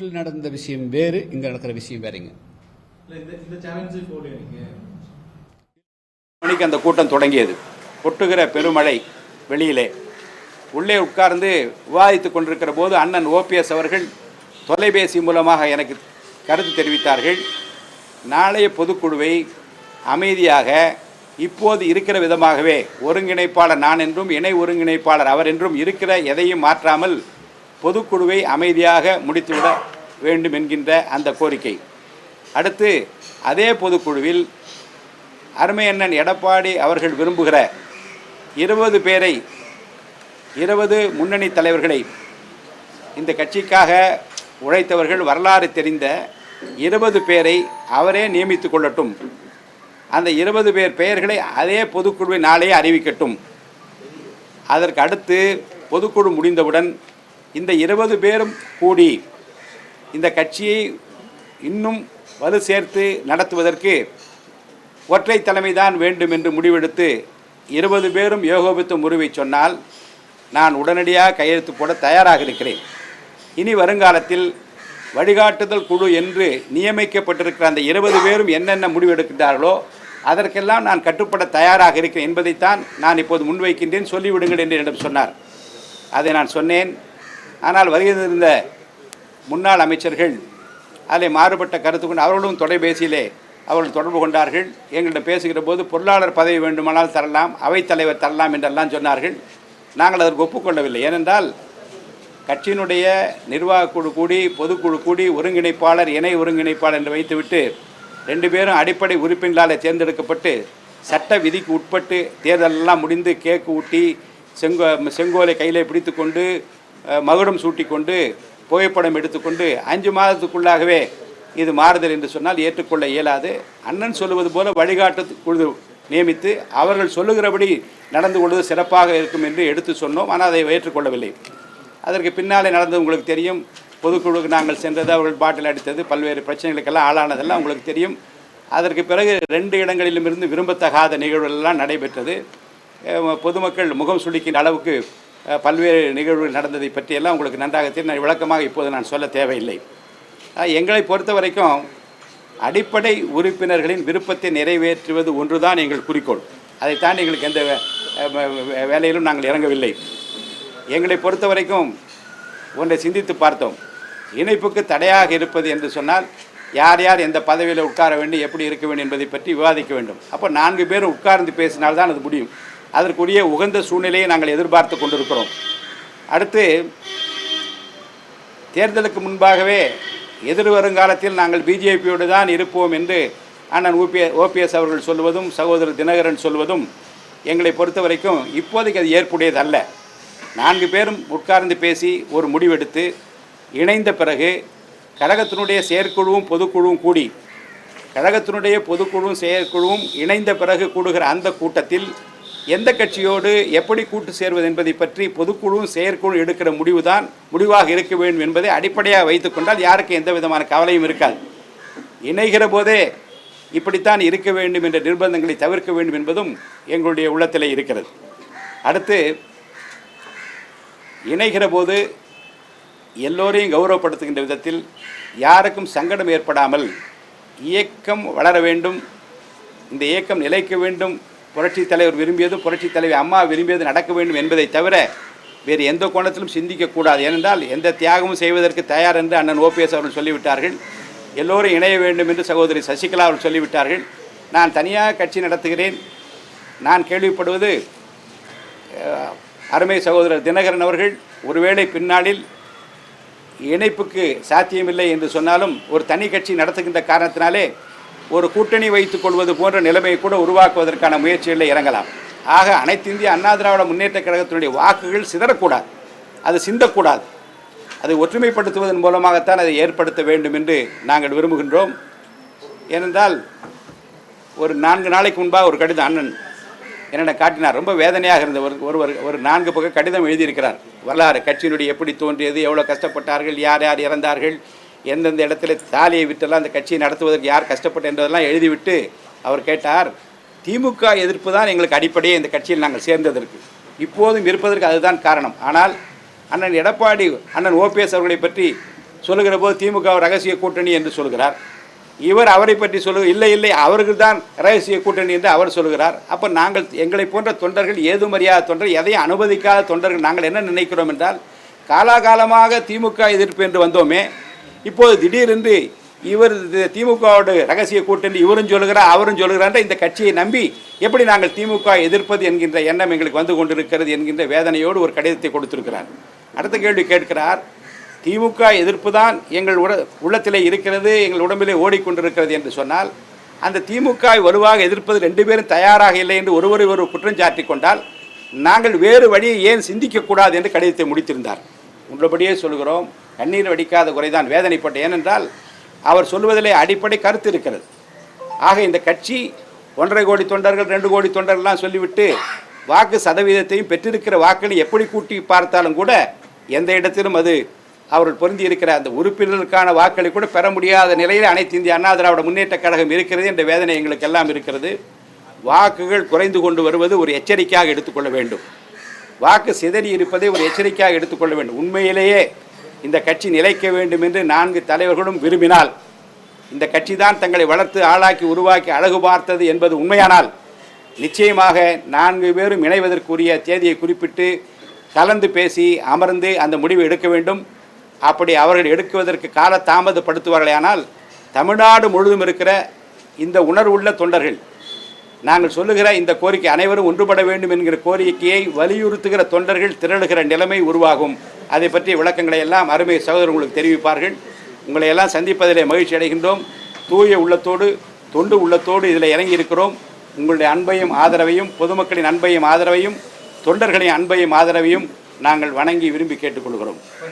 நடந்த விஷயம் வேறு, இங்க நடக்கிற விஷயம் வேறுங்க. மணிக்கு அந்த கூட்டம் தொடங்கியது. கொட்டுகிற பெருமழை வெளியிலே. உள்ளே உட்கார்ந்து விவாதித்துக் கொண்டிருக்கிற போது அண்ணன் ஓபிஎஸ் அவர்கள் தொலைபேசி மூலமாக எனக்கு கருத்து தெரிவித்தார்கள். நாளைய பொதுக்குழுவை அமைதியாக இப்போது இருக்கிற விதமாகவே ஒருங்கிணைப்பாளர் நான் என்றும் இணை ஒருங்கிணைப்பாளர் அவர் என்றும் இருக்கிற எதையும் மாற்றாமல் பொதுக்குழுவை அமைதியாக முடித்துவிட வேண்டும் என்கின்ற அந்த கோரிக்கை. அடுத்து அதே பொதுக்குழுவில் அருமையண்ணன் எடப்பாடி அவர்கள் விரும்புகிற 20 பேரை 20 முன்னணி தலைவர்களை, இந்த கட்சிக்காக உழைத்தவர்கள், வரலாறு தெரிந்த 20 பேரை அவரே நியமித்துக் கொள்ளட்டும். அந்த 20 பேர் பெயர்களை அதே பொதுக்குழுவை நாளே அறிவிக்கட்டும். அதற்கு அடுத்து பொதுக்குழு முடிந்தவுடன் இந்த 20 பேரும் கூடி இந்த கட்சியை இன்னும் வலு சேர்த்து நடத்துவதற்கு ஒற்றை தலைமைதான் வேண்டும் என்று முடிவெடுத்து 20 பேரும் ஏகோபித்த முறிவை சொன்னால் நான் உடனடியாக கையெழுத்து போட தயாராக இருக்கிறேன். இனி வருங்காலத்தில் வழிகாட்டுதல் குழு என்று நியமிக்கப்பட்டிருக்கிற அந்த 20 பேரும் என்னென்ன முடிவெடுக்கின்றார்களோ அதற்கெல்லாம் நான் கட்டுப்பட தயாராக இருக்கிறேன் என்பதைத்தான் நான் இப்போது முன்வைக்கின்றேன், சொல்லிவிடுங்கள் என்று என்னிடம் சொன்னார். அதை நான் சொன்னேன். ஆனால் வருகின்ற முன்னாள் அமைச்சர்கள் அதில் மாறுபட்ட கருத்து கொண்டு அவர்களும் தொலைபேசியிலே அவர்கள் தொடர்பு கொண்டார்கள். எங்களிடம் பேசுகிற போது பொருளாளர் பதவி வேண்டுமானால் தரலாம், அவைத்தலைவர் தரலாம் என்றெல்லாம் சொன்னார்கள். நாங்கள் அதற்கு ஒப்புக்கொள்ளவில்லை. ஏனென்றால் கட்சியினுடைய நிர்வாக குழு கூடி, பொதுக்குழு கூடி, ஒருங்கிணைப்பாளர் இணை ஒருங்கிணைப்பாளர் என்று வைத்துவிட்டு 2 பேரும் அடிப்படை உறுப்பினர்களால் தேர்ந்தெடுக்கப்பட்டு சட்ட விதிக்கு உட்பட்டு தேர்தலெல்லாம் முடிந்து கேக்கு ஊட்டி செங்கோலை கையிலே பிடித்து கொண்டு மகுடம் சூட்டி கொண்டு புகைப்படம் எடுத்துக்கொண்டு 5 மாதத்துக்குள்ளாகவே இது மாறுதல் என்று சொன்னால் ஏற்றுக்கொள்ள இயலாது. அண்ணன் சொல்லுவது போல வழிகாட்டு குழு நியமித்து அவர்கள் சொல்லுகிறபடி நடந்து கொள்வது சிறப்பாக இருக்கும் என்று எடுத்து சொன்னோம். ஆனால் அதை ஏற்றுக்கொள்ளவில்லை. அதற்கு பின்னாலே நடந்தது உங்களுக்கு தெரியும். பொதுக்குழுவுக்கு நாங்கள் சென்றது, அவர்கள் பாட்டில் அடித்தது, பல்வேறு பிரச்சனைகளுக்கெல்லாம் ஆளானதெல்லாம் உங்களுக்கு தெரியும். அதற்கு பிறகு 2 இடங்களிலுமிருந்து விரும்பத்தகாத நிகழ்வுகளெல்லாம் நடைபெற்றது. பொதுமக்கள் முகம் சுளிக்கின்ற அளவுக்கு பல்வேறு நிகழ்வுகள் நடந்ததை பற்றியெல்லாம் உங்களுக்கு நன்றாக தெரியும். நான் விளக்கமாக இப்போது நான் சொல்ல தேவையில்லை. எங்களை பொறுத்த வரைக்கும் அடிப்படை உறுப்பினர்களின் விருப்பத்தை நிறைவேற்றுவது ஒன்றுதான் எங்கள் குறிக்கோள். அதை தாண்டி எங்களுக்கு எந்த வேலையிலும் நாங்கள் இறங்கவில்லை. எங்களை பொறுத்த வரைக்கும் ஒன்றை சிந்தித்து பார்த்தோம். இணைப்புக்கு தடையாக இருப்பது என்று சொன்னால் யார் யார் எந்த பதவியில் உட்கார வேண்டும், எப்படி இருக்க வேண்டும் என்பதை பற்றி விவாதிக்க வேண்டும். அப்போ 4 பேர் உட்கார்ந்து பேசினால்தான் அது முடியும். அதற்குரிய உகந்த சூழ்நிலையை நாங்கள் எதிர்பார்த்து கொண்டிருக்கிறோம். அடுத்து தேர்தலுக்கு முன்பாகவே எதிர்வருங்காலத்தில் நாங்கள் பிஜேபியோடு தான் இருப்போம் என்று அண்ணன் ஓபிஎஸ் அவர்கள் சொல்வதும் சகோதரர் தினகரன் சொல்வதும் எங்களை பொறுத்த வரைக்கும் இப்போதைக்கு அது ஏற்புடையது அல்ல. 4 பேரும் உட்கார்ந்து பேசி ஒரு முடிவெடுத்து இணைந்த பிறகு கழகத்தினுடைய செயற்குழுவும் பொதுக்குழுவும் கூடி, கழகத்தினுடைய பொதுக்குழுவும் செயற்குழுவும் இணைந்த பிறகு கூடுகிற அந்த கூட்டத்தில் எந்த கட்சியோடு எப்படி கூட்டு சேர்வது என்பதை பற்றி பொதுக்குழுவும் செயற்குழு எடுக்கிற முடிவாக இருக்க வேண்டும் என்பதை அடிப்படையாக வைத்துக்கொண்டால் யாருக்கு எந்த விதமான கவலையும் இருக்காது. இணைகிற போதே இப்படித்தான் இருக்க வேண்டும் என்ற நிர்பந்தங்களை தவிர்க்க வேண்டும் என்பதும் எங்களுடைய உள்ளத்திலே இருக்கிறது. அடுத்து இணைகிற போது எல்லோரையும் கௌரவப்படுத்துகின்ற விதத்தில் யாருக்கும் சங்கடம் ஏற்படாமல் இயக்கம் வளர வேண்டும், இந்த இயக்கம் நிலைக்க வேண்டும், புரட்சித் தலைவர் விரும்பியதும் புரட்சித் தலைவி அம்மா விரும்பியது நடக்க வேண்டும் என்பதை தவிர வேறு எந்த கோணத்திலும் சிந்திக்கக்கூடாது. ஏனென்றால் எந்த தியாகமும் செய்வதற்கு தயார் என்று அண்ணன் ஓபிஎஸ் அவர்கள் சொல்லிவிட்டார்கள். எல்லோரும் இணைய வேண்டும் என்று சகோதரி சசிகலா அவர்கள் சொல்லிவிட்டார்கள். நான் தனியாக கட்சி நடத்துகிறேன். நான் கேள்விப்படுவது அருமை சகோதரர் தினகரன் அவர்கள் ஒருவேளை பின்னாளில் இணைப்புக்கு சாத்தியமில்லை என்று சொன்னாலும் ஒரு தனி கட்சி நடத்துகின்ற காரணத்தினாலே ஒரு கூட்டணி வைத்துக் கொள்வது போன்ற நிலைமையை கூட உருவாக்குவதற்கான முயற்சிகளில் இறங்கலாம். ஆக அனைத்து இந்திய அண்ணா திராவிட முன்னேற்ற கழகத்தினுடைய வாக்குகள் சிதறக்கூடாது, அது சிந்தக்கூடாது. அதை ஒற்றுமைப்படுத்துவதன் மூலமாகத்தான் அதை ஏற்படுத்த வேண்டும் என்று நாங்கள் விரும்புகின்றோம். ஏனென்றால் ஒரு 4 நாளைக்கு முன்பாக ஒரு கடிதம் அண்ணன் என்னிடம் காட்டினார். ரொம்ப வேதனையாக இருந்த ஒரு 4 பக்க கடிதம் எழுதியிருக்கிறார். வரலாறு கட்சியினுடைய எப்படி தோன்றியது, எவ்வளோ கஷ்டப்பட்டார்கள், யார் யார் இறந்தார்கள், எந்தெந்த இடத்துல தாலியை விட்டெல்லாம் அந்த கட்சியை நடத்துவதற்கு யார் கஷ்டப்பட்டு என்றதெல்லாம் எழுதிவிட்டு அவர் கேட்டார், திமுக எதிர்ப்பு தான் எங்களுக்கு அடிப்படையே இந்த கட்சியில் நாங்கள் சேர்ந்ததற்கு, இப்போதும் இருப்பதற்கு அதுதான் காரணம். ஆனால் அண்ணன் எடப்பாடி அண்ணன் ஓபிஎஸ் அவர்களை பற்றி சொல்லுகிற போது திமுக ரகசிய கூட்டணி என்று சொல்கிறார். இவர் அவரை பற்றி இல்லை இல்லை அவர்கள் தான் ரகசிய கூட்டணி என்று அவர் சொல்கிறார். அப்போ நாங்கள் எங்களை போன்ற தொண்டர்கள் ஏதும் அறியாத தொண்டர், எதையும் அனுமதிக்காத தொண்டர்கள் நாங்கள் என்ன நினைக்கிறோம் என்றால், காலாகாலமாக திமுக எதிர்ப்பு என்று வந்தோமே, இப்போது திடீரென்று இவர் திமுகவோட ரகசிய கூட்டணி இவரும் சொல்கிறார் அவரும் சொல்கிறார், இந்த கட்சியை நம்பி எப்படி நாங்கள் திமுக எதிர்ப்பது என்கின்ற எண்ணம் எங்களுக்கு வந்து கொண்டிருக்கிறது என்கின்ற வேதனையோடு ஒரு கடிதத்தை கொடுத்திருக்கிறார். அடுத்த கேள்வி கேட்கிறார், திமுக எதிர்ப்பு தான் எங்கள் உள்ளத்திலே இருக்கிறது, எங்கள் உடம்பிலே ஓடிக்கொண்டிருக்கிறது என்று சொன்னால், அந்த திமுக வலுவாக எதிர்ப்பது ரெண்டு பேரும் தயாராக இல்லை என்று ஒருவரை ஒரு குற்றம் சாட்டி கொண்டால் நாங்கள் வேறு வழியை ஏன் சிந்திக்கக்கூடாது என்று கடிதத்தை முடித்திருந்தார். உள்ளபடியே சொல்கிறோம், கண்ணீர் வடிக்காத குறைதான் வேதனைப்பட்ட. ஏனென்றால் அவர் சொல்வதிலே அடிப்படை கருத்து இருக்கிறது. ஆக இந்த கட்சி 1.5 கோடி தொண்டர்கள் 2 கோடி தொண்டர்கள்லாம் சொல்லிவிட்டு வாக்கு சதவீதத்தையும் பெற்றிருக்கிற வாக்களை எப்படி கூட்டி பார்த்தாலும் கூட எந்த இடத்திலும் அது அவர்கள் பொருந்தி இருக்கிற அந்த உறுப்பினர்களுக்கான வாக்களை கூட பெற முடியாத நிலையில் அனைத்து இந்திய அண்ணா திராவிட முன்னேற்ற கழகம் இருக்கிறது என்ற வேதனை எங்களுக்கு எல்லாம் இருக்கிறது. வாக்குகள் குறைந்து கொண்டு வருவது ஒரு எச்சரிக்கையாக எடுத்துக்கொள்ள வேண்டும். வாக்கு சிதறி இருப்பதை ஒரு எச்சரிக்கையாக எடுத்துக்கொள்ள வேண்டும். உண்மையிலேயே இந்த கட்சி நிலைக்க வேண்டும் என்று 4 தலைவர்களும் விரும்பினால், இந்த கட்சி தான் தங்களை வளர்த்து ஆளாக்கி உருவாக்கி அழகு பார்த்தது என்பது உண்மையானால், நிச்சயமாக 4 பேரும் இணைவதற்குரிய தேதியை குறிப்பிட்டு கலந்து பேசி அமர்ந்து அந்த முடிவை எடுக்க வேண்டும். அப்படி அவர்கள் எடுக்குவதற்கு கால தாமதப்படுத்துவார்களேயானால், தமிழ்நாடு முழுவதும் இருக்கிற இந்த உணர்வுள்ள தொண்டர்கள், நாங்கள் சொல்லுகிற இந்த கோரிக்கை அனைவரும் ஒன்றுபட வேண்டும் என்கிற கோரிக்கையை வலியுறுத்துகிற தொண்டர்கள் திரளுகிற நிலைமை உருவாகும். அதை பற்றிய விளக்கங்களை எல்லாம் அருமை சகோதரர் உங்களுக்கு தெரிவிப்பார்கள். உங்களை எல்லாம் சந்திப்பதிலே மகிழ்ச்சி அடைகின்றோம். தூய உள்ளத்தோடு தொண்டு உள்ளத்தோடு இதில் இறங்கி இருக்கிறோம். உங்களுடைய அன்பையும் ஆதரவையும், பொதுமக்களின் அன்பையும் ஆதரவையும், தொண்டர்களின் அன்பையும் ஆதரவையும் நாங்கள் வணங்கி விரும்பி கேட்டுக்கொள்கிறோம்.